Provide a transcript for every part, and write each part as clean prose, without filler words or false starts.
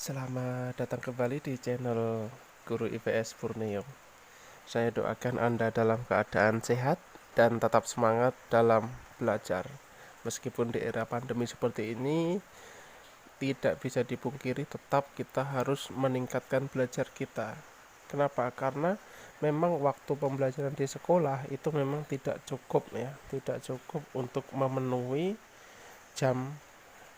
Selamat datang kembali di channel Guru IPS Borneo. Saya doakan Anda dalam keadaan sehat dan tetap semangat dalam belajar. Meskipun di era pandemi seperti ini, tidak bisa dipungkiri tetap kita harus meningkatkan belajar kita. Kenapa? Karena memang waktu pembelajaran di sekolah itu memang tidak cukup ya, tidak cukup untuk memenuhi jam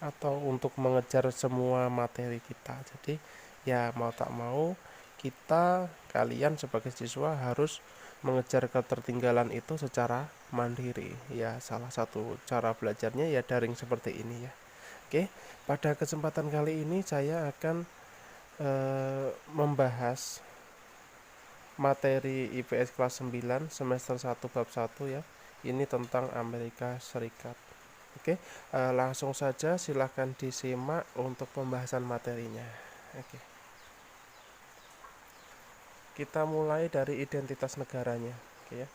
atau untuk mengejar semua materi kita. Jadi ya mau tak mau kalian sebagai siswa harus mengejar ketertinggalan itu secara mandiri. Ya salah satu cara belajarnya ya daring seperti ini ya. Oke, pada kesempatan kali ini saya akan membahas materi IPS kelas 9 semester 1 bab 1 ya. Ini tentang Amerika Serikat. Oke, langsung saja silahkan disimak untuk pembahasan materinya. Oke, kita mulai dari identitas negaranya. Oke ya.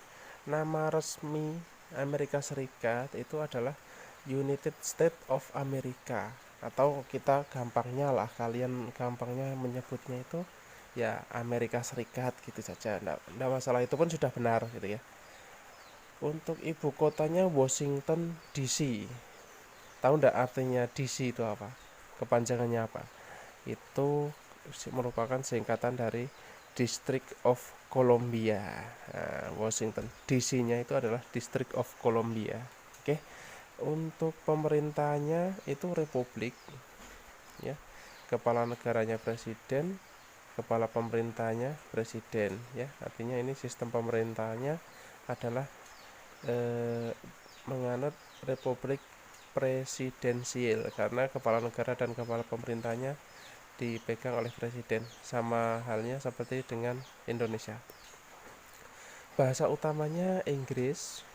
Nama resmi Amerika Serikat itu adalah United States of America, atau kita gampangnya lah, kalian gampangnya menyebutnya itu ya Amerika Serikat gitu saja. Nggak masalah, itu pun sudah benar gitu ya. Untuk ibu kotanya Washington DC. Tahu nggak artinya DC itu apa? Kepanjangannya apa? Itu merupakan singkatan dari District of Columbia. Nah, Washington DC-nya itu adalah District of Columbia. Oke. Untuk pemerintahnya itu republik ya. Kepala negaranya presiden, kepala pemerintahnya presiden ya. Artinya ini sistem pemerintahnya adalah menganut republik presidensial, karena kepala negara dan kepala pemerintahnya dipegang oleh presiden, sama halnya seperti dengan Indonesia. Bahasa utamanya Inggris,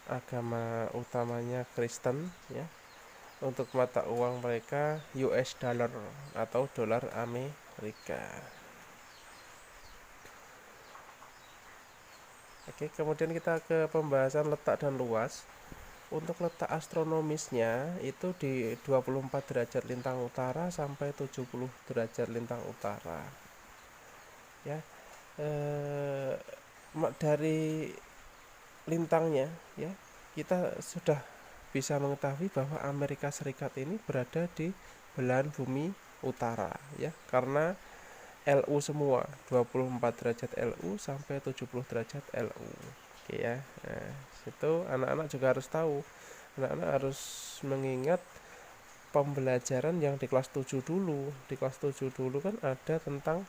agama utamanya Kristen ya. Untuk mata uang mereka US dollar atau dolar Amerika. Oke, kemudian kita ke pembahasan letak dan luas. Untuk letak astronomisnya itu di 24 derajat lintang utara sampai 70 derajat lintang utara. Ya. Dari lintangnya ya, kita sudah bisa mengetahui bahwa Amerika Serikat ini berada di belahan bumi utara ya, karena LU semua, 24 derajat LU sampai 70 derajat LU. Oke ya. Nah, itu anak-anak juga harus tahu. Anak-anak harus mengingat pembelajaran yang di kelas 7 dulu. Di kelas 7 dulu kan ada tentang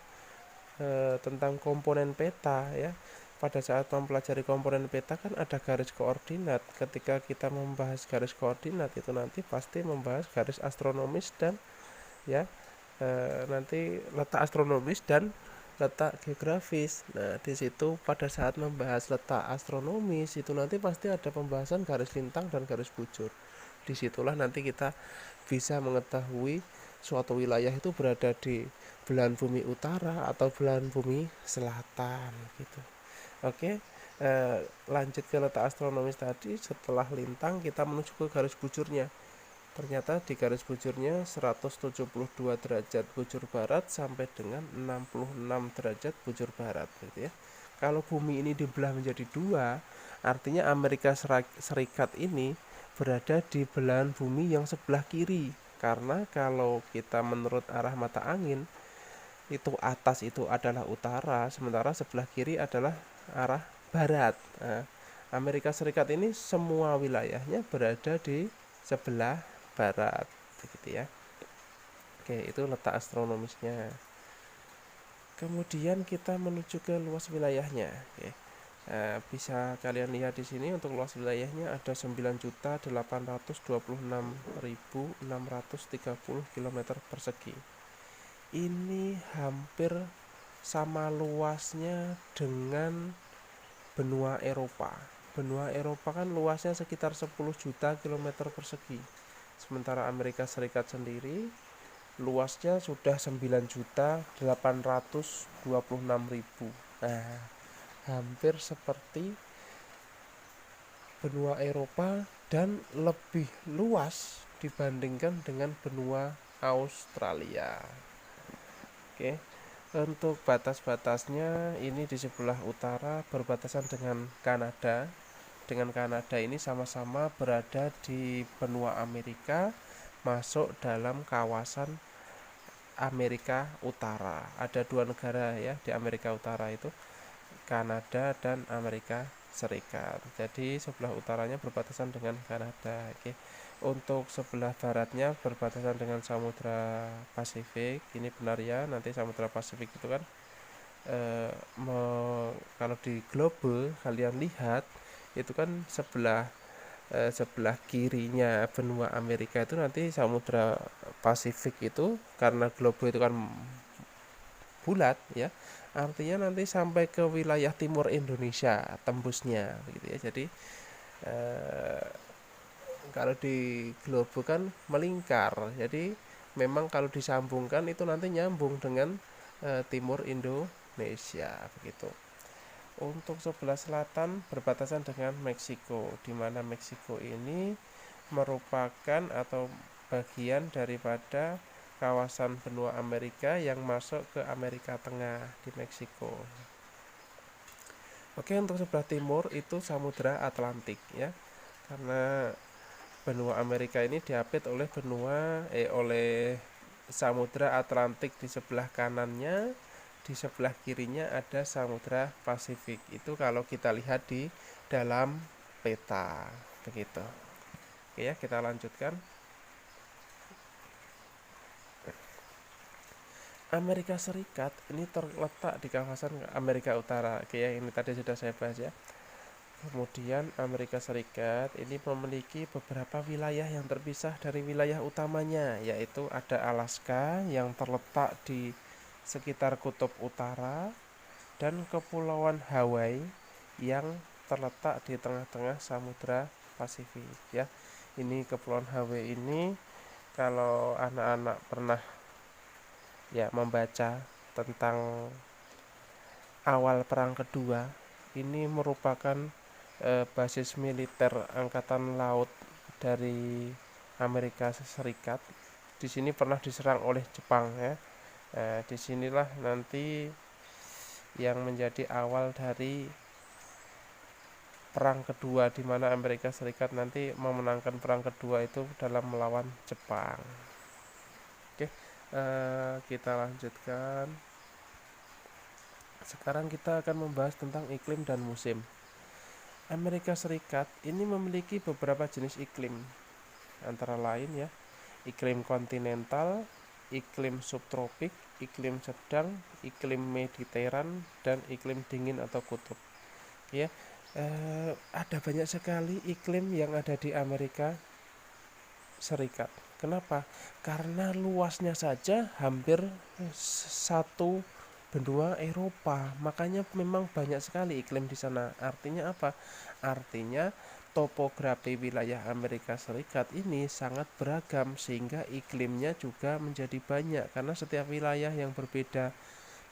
komponen peta ya. Pada saat mempelajari komponen peta kan ada garis koordinat. Ketika kita membahas garis koordinat itu nanti pasti membahas garis astronomis dan ya nanti letak astronomis dan letak geografis. Nah, di situ pada saat membahas letak astronomis itu nanti pasti ada pembahasan garis lintang dan garis bujur. Disitulah nanti kita bisa mengetahui suatu wilayah itu berada di belahan bumi utara atau belahan bumi selatan gitu. Oke, lanjut ke letak astronomis tadi. Setelah lintang kita menuju ke garis bujurnya. Ternyata di garis bujurnya 172 derajat bujur barat sampai dengan 66 derajat bujur barat gitu ya. Kalau bumi ini dibelah menjadi dua, artinya Amerika Serikat ini berada di belahan bumi yang sebelah kiri. Karena kalau kita menurut arah mata angin, itu atas itu adalah utara, sementara sebelah kiri adalah arah barat. Nah, Amerika Serikat ini semua wilayahnya berada di sebelah barat begitu ya. Oke, itu letak astronomisnya. Kemudian kita menuju ke luas wilayahnya. Oke. Nah, bisa kalian lihat di sini untuk luas wilayahnya ada 9.826.630 km persegi. Ini hampir sama luasnya dengan benua Eropa. Benua Eropa kan luasnya sekitar 10 juta kilometer persegi. Sementara Amerika Serikat sendiri luasnya sudah 9.826.000. Nah, hampir seperti benua Eropa dan lebih luas dibandingkan dengan benua Australia. Oke. Untuk batas-batasnya ini di sebelah utara berbatasan dengan Kanada. Dengan Kanada ini sama-sama berada di benua Amerika, masuk dalam kawasan Amerika Utara. Ada dua negara ya di Amerika Utara itu, Kanada dan Amerika Serikat. Jadi sebelah utaranya berbatasan dengan Kanada. Oke. Untuk sebelah baratnya berbatasan dengan Samudra Pasifik. Ini benar ya, nanti Samudra Pasifik itu kan kalau di globe kalian lihat itu kan sebelah kirinya benua Amerika itu nanti Samudra Pasifik itu, karena globe itu kan bulat ya, artinya nanti sampai ke wilayah timur Indonesia tembusnya begitu ya. Jadi kalau di globe kan melingkar, jadi memang kalau disambungkan itu nanti nyambung dengan timur Indonesia begitu. Untuk sebelah selatan berbatasan dengan Meksiko, di mana Meksiko ini merupakan atau bagian daripada kawasan benua Amerika yang masuk ke Amerika Tengah di Meksiko. Oke, untuk sebelah timur itu Samudra Atlantik ya, karena benua Amerika ini diapit oleh oleh Samudra Atlantik di sebelah kanannya, di sebelah kirinya ada Samudra Pasifik. Itu kalau kita lihat di dalam peta begitu. Oke ya, kita lanjutkan. Amerika Serikat ini terletak di kawasan Amerika Utara. Oke ya, ini tadi sudah saya bahas ya. Kemudian Amerika Serikat ini memiliki beberapa wilayah yang terpisah dari wilayah utamanya, yaitu ada Alaska yang terletak di sekitar kutub utara dan Kepulauan Hawaii yang terletak di tengah-tengah Samudra Pasifik ya. Ini Kepulauan Hawaii ini kalau anak-anak pernah ya membaca tentang awal Perang Kedua, ini merupakan basis militer angkatan laut dari Amerika Serikat. Di sini pernah diserang oleh Jepang ya. Disinilah nanti yang menjadi awal dari Perang Kedua, di mana Amerika Serikat nanti memenangkan Perang Kedua itu dalam melawan Jepang. Oke, kita lanjutkan. Sekarang kita akan membahas tentang iklim dan musim. Amerika Serikat ini memiliki beberapa jenis iklim, antara lain ya, iklim kontinental, iklim subtropik, iklim sedang, iklim mediteran, dan iklim dingin atau kutub. Ya, ada banyak sekali iklim yang ada di Amerika Serikat. Kenapa? Karena luasnya saja hampir satu benua Eropa, makanya memang banyak sekali iklim di sana. Artinya apa? Artinya topografi wilayah Amerika Serikat ini sangat beragam, sehingga iklimnya juga menjadi banyak karena setiap wilayah yang berbeda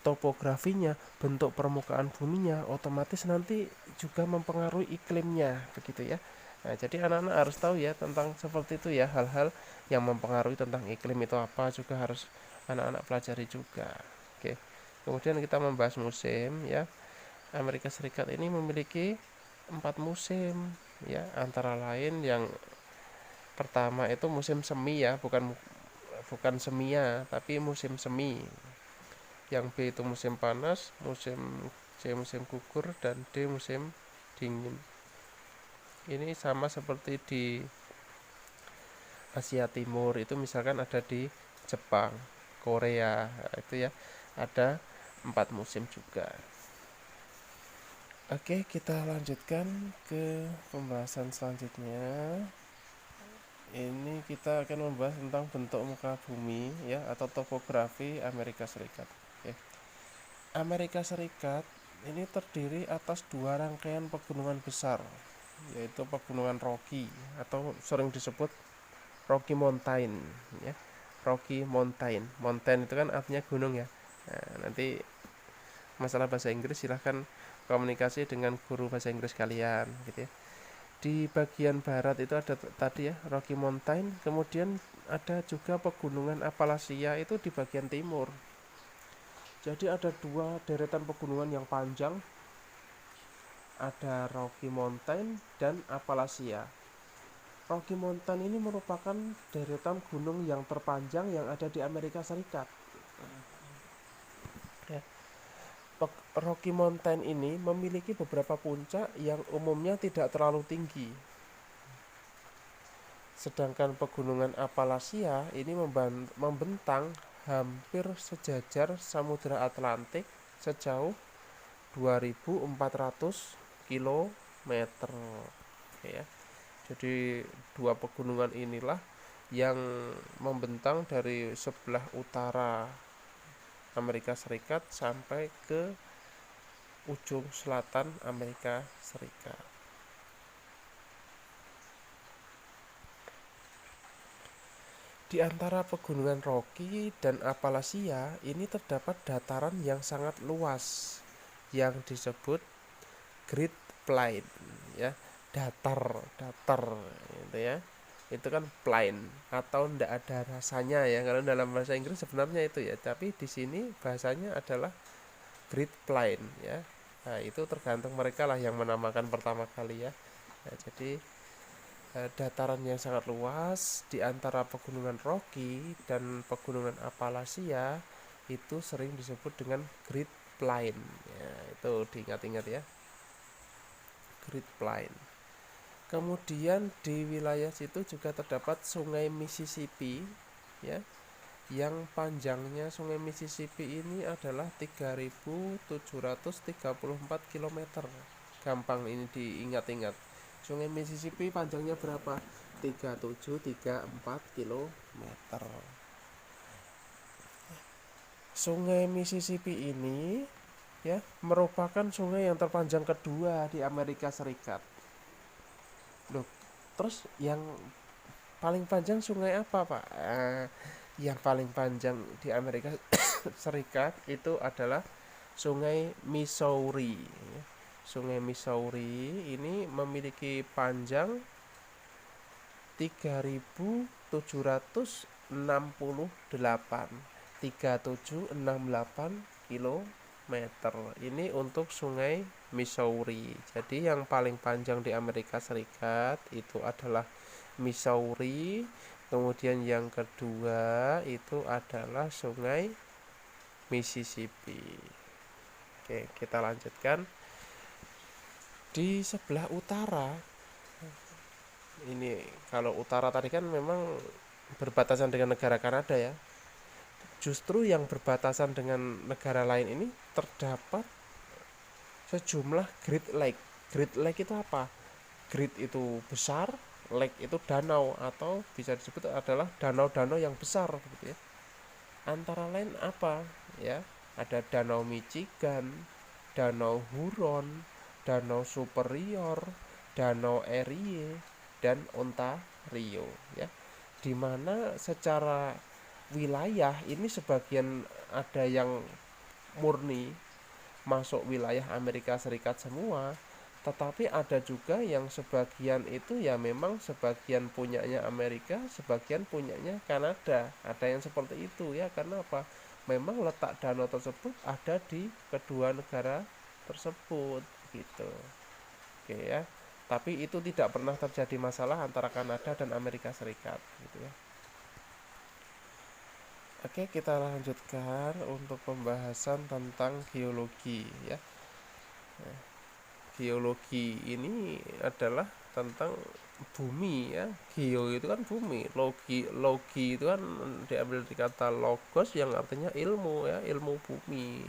topografinya, bentuk permukaan buminya, otomatis nanti juga mempengaruhi iklimnya begitu ya. Nah, jadi anak-anak harus tahu ya tentang seperti itu ya, hal-hal yang mempengaruhi tentang iklim itu apa juga harus anak-anak pelajari juga. Oke. Kemudian kita membahas musim ya. Amerika Serikat ini memiliki 4 musim ya, antara lain yang pertama itu musim semi ya, bukan semia tapi musim semi. Yang B itu musim panas, C musim gugur, dan D musim dingin. Ini sama seperti di Asia Timur, itu misalkan ada di Jepang, Korea, itu ya ada 4 musim juga. Oke, kita lanjutkan ke pembahasan selanjutnya. Ini kita akan membahas tentang bentuk muka bumi ya, atau topografi Amerika Serikat. Oke. Amerika Serikat ini terdiri atas 2 rangkaian pegunungan besar, yaitu pegunungan Rocky atau sering disebut Rocky Mountain ya. Rocky Mountain. Mountain itu kan artinya gunung ya. Nah, nanti masalah bahasa Inggris silahkan komunikasi dengan guru bahasa Inggris kalian gitu ya. Di bagian barat itu ada tadi ya Rocky Mountain, kemudian ada juga pegunungan Appalachia itu di bagian timur. Jadi ada dua deretan pegunungan yang panjang, ada Rocky Mountain dan Appalachia. Rocky Mountain ini merupakan deretan gunung yang terpanjang yang ada di Amerika Serikat. Ya. Rocky Mountain ini memiliki beberapa puncak yang umumnya tidak terlalu tinggi. Sedangkan pegunungan Appalachia ini membentang hampir sejajar Samudra Atlantik sejauh 2.400 kilometer. Ya. Jadi dua pegunungan inilah yang membentang dari sebelah utara Amerika Serikat sampai ke ujung selatan Amerika Serikat. Di antara pegunungan Rocky dan Appalachia ini terdapat dataran yang sangat luas yang disebut Great Plain, ya, datar gitu ya. Itu kan plain atau ndak ada rasanya ya, kalau dalam bahasa Inggris sebenarnya itu ya, tapi di sini bahasanya adalah Great Plain ya. Nah, itu tergantung mereka lah yang menamakan pertama kali ya. Nah, jadi dataran yang sangat luas di antara pegunungan Rocky dan pegunungan Appalachia itu sering disebut dengan Great Plain ya, itu diingat-ingat ya, Great Plain. Kemudian di wilayah situ juga terdapat Sungai Mississippi ya, yang panjangnya Sungai Mississippi ini adalah 3.734 km. Gampang ini diingat-ingat. Sungai Mississippi panjangnya berapa? 3734 km. Sungai Mississippi ini ya merupakan sungai yang terpanjang kedua di Amerika Serikat. Loh, terus yang paling panjang sungai apa, Pak? Yang paling panjang di Amerika Serikat itu adalah Sungai Missouri. Sungai Missouri ini memiliki panjang 3.768 kilometer. Ini untuk Sungai Missouri. Jadi yang paling panjang di Amerika Serikat itu adalah Missouri. Kemudian yang kedua itu adalah Sungai Mississippi. Oke, kita lanjutkan. Di sebelah utara, ini kalau utara tadi kan memang berbatasan dengan negara Kanada ya. Justru yang berbatasan dengan negara lain ini terdapat sejumlah Great Lake. Great Lake itu apa? Great itu besar, lake itu danau, atau bisa disebut adalah danau-danau yang besar gitu ya. Antara lain apa ya? Ada Danau Michigan, Danau Huron, Danau Superior, Danau Erie, dan Ontario ya. Dimana secara wilayah ini sebagian ada yang murni masuk wilayah Amerika Serikat semua, tetapi ada juga yang sebagian itu ya memang sebagian punyanya Amerika, sebagian punyanya Kanada. Ada yang seperti itu ya, karena apa? Memang letak danau tersebut ada di kedua negara tersebut gitu. Oke ya. Tapi itu tidak pernah terjadi masalah antara Kanada dan Amerika Serikat gitu ya. Oke, kita lanjutkan untuk pembahasan tentang geologi ya. Nah, geologi ini adalah tentang bumi ya. Geo itu kan bumi, logi itu kan diambil dari kata logos yang artinya ilmu ya, ilmu bumi.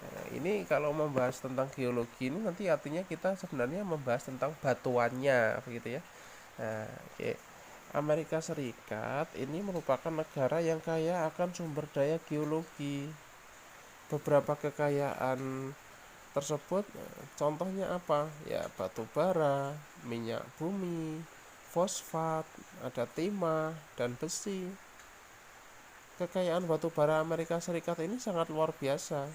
Nah, ini kalau membahas tentang geologi ini nanti artinya kita sebenarnya membahas tentang batuannya begitu ya. Nah, oke. Amerika Serikat ini merupakan negara yang kaya akan sumber daya geologi. Beberapa kekayaan tersebut contohnya apa? Ya, batu bara, minyak bumi, fosfat, ada timah dan besi. Kekayaan batu bara Amerika Serikat ini sangat luar biasa.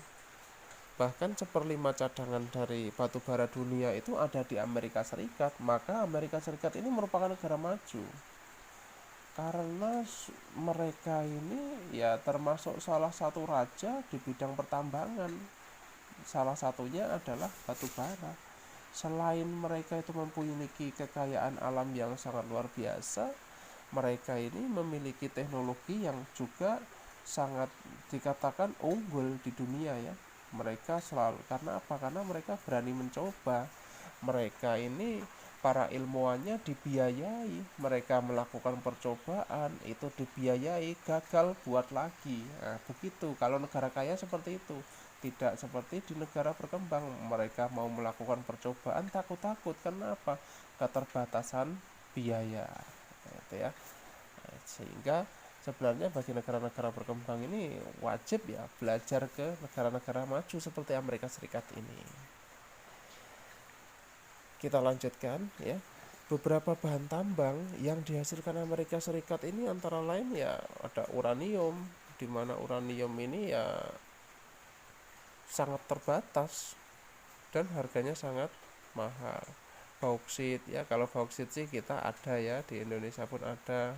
Bahkan 1/5 cadangan dari batu bara dunia itu ada di Amerika Serikat. Maka Amerika Serikat ini merupakan negara maju. Karena mereka ini ya termasuk salah satu raja di bidang pertambangan. Salah satunya adalah batu bara. Selain mereka itu memiliki kekayaan alam yang sangat luar biasa, mereka ini memiliki teknologi yang juga sangat dikatakan unggul di dunia ya. Mereka selalu, karena apa? Karena mereka berani mencoba. Mereka ini para ilmuwannya dibiayai, mereka melakukan percobaan itu dibiayai, gagal buat lagi. Nah, begitu. Kalau negara kaya seperti itu, tidak seperti di negara berkembang. Mereka mau melakukan percobaan takut-takut. Kenapa? Keterbatasan biaya. Itu ya. Sehingga sebenarnya bagi negara-negara berkembang ini wajib ya belajar ke negara-negara maju seperti Amerika Serikat ini. Kita lanjutkan ya. Beberapa bahan tambang yang dihasilkan Amerika Serikat ini antara lain ya ada uranium, di mana uranium ini ya sangat terbatas dan harganya sangat mahal. Bauksit ya, kalau bauksit sih kita ada ya, di Indonesia pun ada,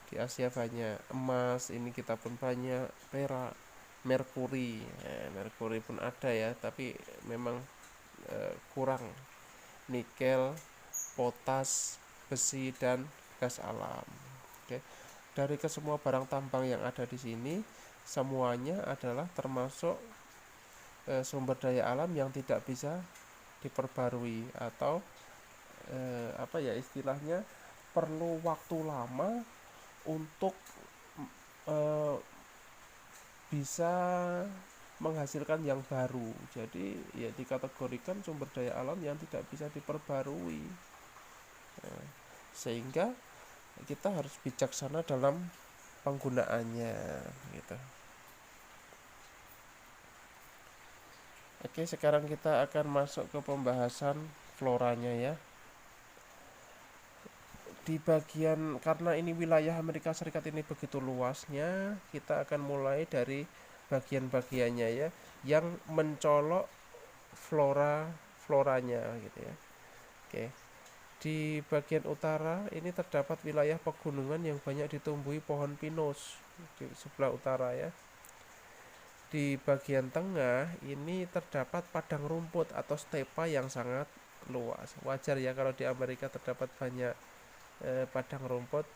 di Asia banyak. Emas ini kita pun banyak, perak, merkuri, merkuri pun ada ya, tapi memang kurang. Nikel, potas, besi dan gas alam. Oke. Dari kesemua barang tambang yang ada di sini, semuanya adalah termasuk sumber daya alam yang tidak bisa diperbarui atau apa ya istilahnya, perlu waktu lama untuk bisa menghasilkan yang baru. Jadi ya dikategorikan sumber daya alam yang tidak bisa diperbarui. Sehingga kita harus bijaksana dalam penggunaannya gitu. Oke, sekarang kita akan masuk ke pembahasan floranya ya. Di bagian, karena ini wilayah Amerika Serikat ini begitu luasnya, kita akan mulai dari bagian-bagiannya ya, yang mencolok floranya gitu ya. Oke. Di bagian utara ini terdapat wilayah pegunungan yang banyak ditumbuhi pohon pinus di sebelah utara ya. Di bagian tengah ini terdapat padang rumput atau stepa yang sangat luas. Wajar ya kalau di Amerika terdapat banyak padang rumput.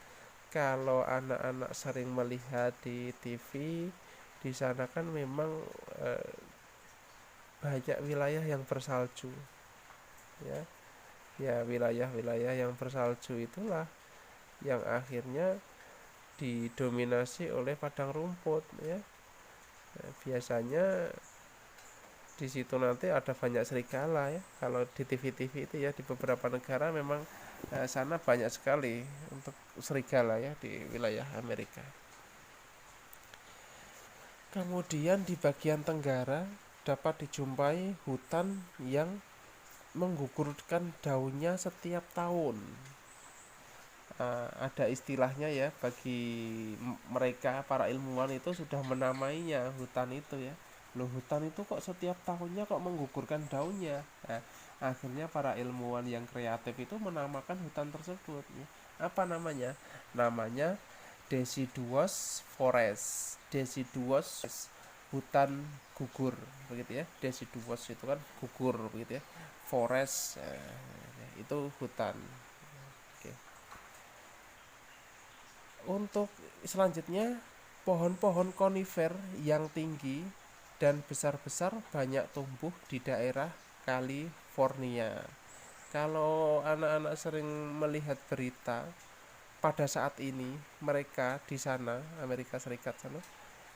Kalau anak-anak sering melihat di TV, di sana kan memang banyak wilayah yang bersalju ya. Ya wilayah-wilayah yang bersalju itulah yang akhirnya didominasi oleh padang rumput ya. Biasanya di situ nanti ada banyak serigala ya. Kalau di TV-TV itu ya, di beberapa negara memang sana banyak sekali untuk serigala ya di wilayah Amerika. Kemudian di bagian tenggara dapat dijumpai hutan yang menggugurkan daunnya setiap tahun. Ada istilahnya ya, bagi mereka para ilmuwan itu sudah menamainya hutan itu ya. Loh, hutan itu kok setiap tahunnya kok menggugurkan daunnya. Nah, akhirnya para ilmuwan yang kreatif itu menamakan hutan tersebut ya. Apa namanya? Namanya deciduous forest. Deciduous, hutan gugur begitu ya. Deciduous itu kan gugur begitu ya. Forest itu hutan. Oke. Untuk selanjutnya, pohon-pohon konifer yang tinggi dan besar-besar banyak tumbuh di daerah California. Kalau anak-anak sering melihat berita, pada saat ini mereka di sana, Amerika Serikat sana,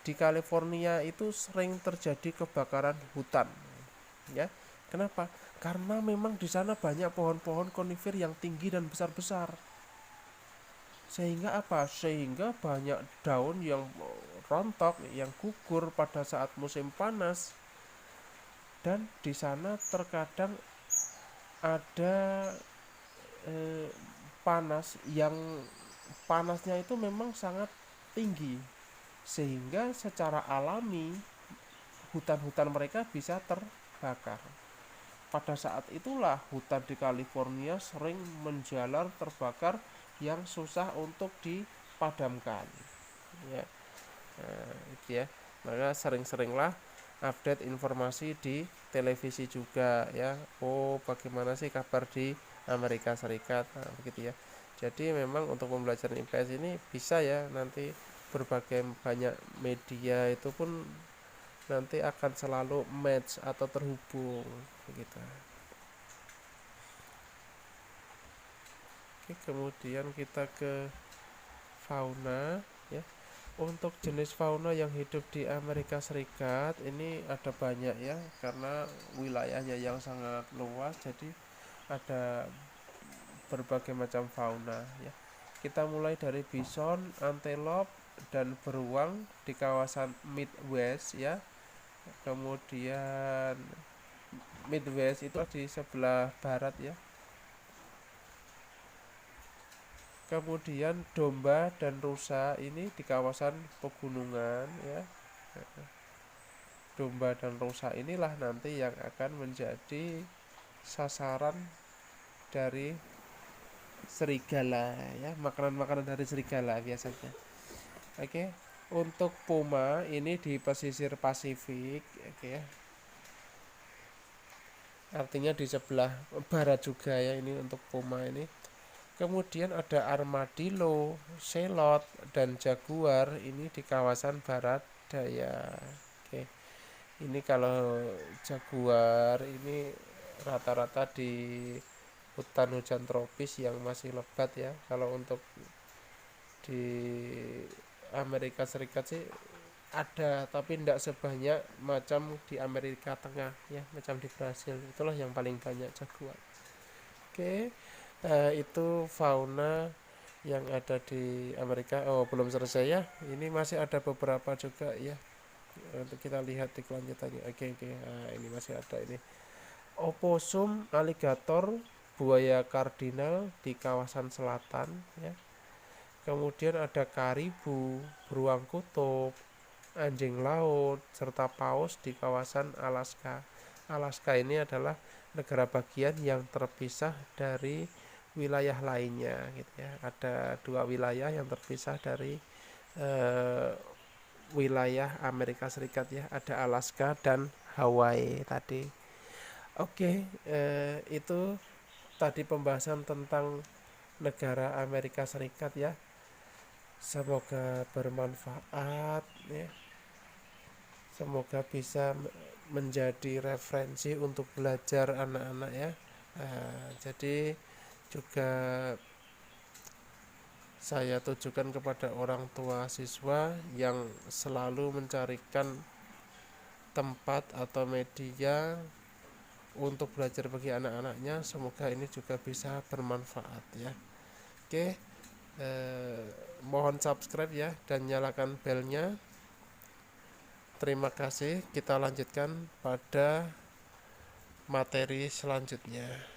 di California itu sering terjadi kebakaran hutan. Ya, kenapa? Karena memang di sana banyak pohon-pohon konifer yang tinggi dan besar-besar. Sehingga apa? Sehingga banyak daun yang rontok, yang gugur pada saat musim panas. Dan di sana terkadang ada panas yang panasnya itu memang sangat tinggi, sehingga secara alami hutan-hutan mereka bisa terbakar. Pada saat itulah hutan di California sering menjalar, terbakar, yang susah untuk dipadamkan ya. Nah, itu ya. Maka sering-seringlah update informasi di televisi juga ya. Oh, bagaimana sih kabar di Amerika Serikat. Nah, begitu ya. Jadi memang untuk pembelajaran IPS ini bisa ya, nanti berbagai banyak media itu pun nanti akan selalu match atau terhubung begitu. Oke, kemudian kita ke fauna ya. Untuk jenis fauna yang hidup di Amerika Serikat ini ada banyak ya, karena wilayahnya yang sangat luas, jadi ada berbagai macam fauna ya. Kita mulai dari bison, antelope, dan beruang di kawasan Midwest ya. Kemudian Midwest itu di sebelah barat ya. Kemudian domba dan rusa ini di kawasan pegunungan ya. Domba dan rusa inilah nanti yang akan menjadi sasaran dari serigala ya, makanan-makanan dari serigala biasanya. Oke, untuk puma ini di pesisir Pasifik, oke ya. Artinya di sebelah barat juga ya ini untuk puma ini. Kemudian ada armadillo, selot, dan jaguar ini di kawasan barat daya. Oke. Ini kalau jaguar ini rata-rata di hutan hujan tropis yang masih lebat ya. Kalau untuk di Amerika Serikat sih ada, tapi tidak sebanyak macam di Amerika Tengah ya, macam di Brasil. Itulah yang paling banyak jaguar. Oke, itu fauna yang ada di Amerika. Oh, belum selesai ya. Ini masih ada beberapa juga ya. Untuk kita lihat di kelanjutannya. Oke, nah, ini masih ada ini. Oposum, aligator, buaya kardinal di kawasan selatan ya. Kemudian ada karibu, beruang kutub, anjing laut, serta paus di kawasan Alaska. Alaska ini adalah negara bagian yang terpisah dari wilayah lainnya gitu ya. Ada dua wilayah yang terpisah dari wilayah Amerika Serikat ya. Ada Alaska dan Hawaii tadi. Oke, itu tadi pembahasan tentang negara Amerika Serikat ya. Semoga bermanfaat ya. Semoga bisa menjadi referensi untuk belajar anak-anak ya. Jadi juga saya tujukan kepada orang tua siswa yang selalu mencarikan tempat atau media untuk belajar bagi anak-anaknya. Semoga ini juga bisa bermanfaat ya. Oke, mohon subscribe ya dan nyalakan belnya. Terima kasih. Kita lanjutkan pada materi selanjutnya.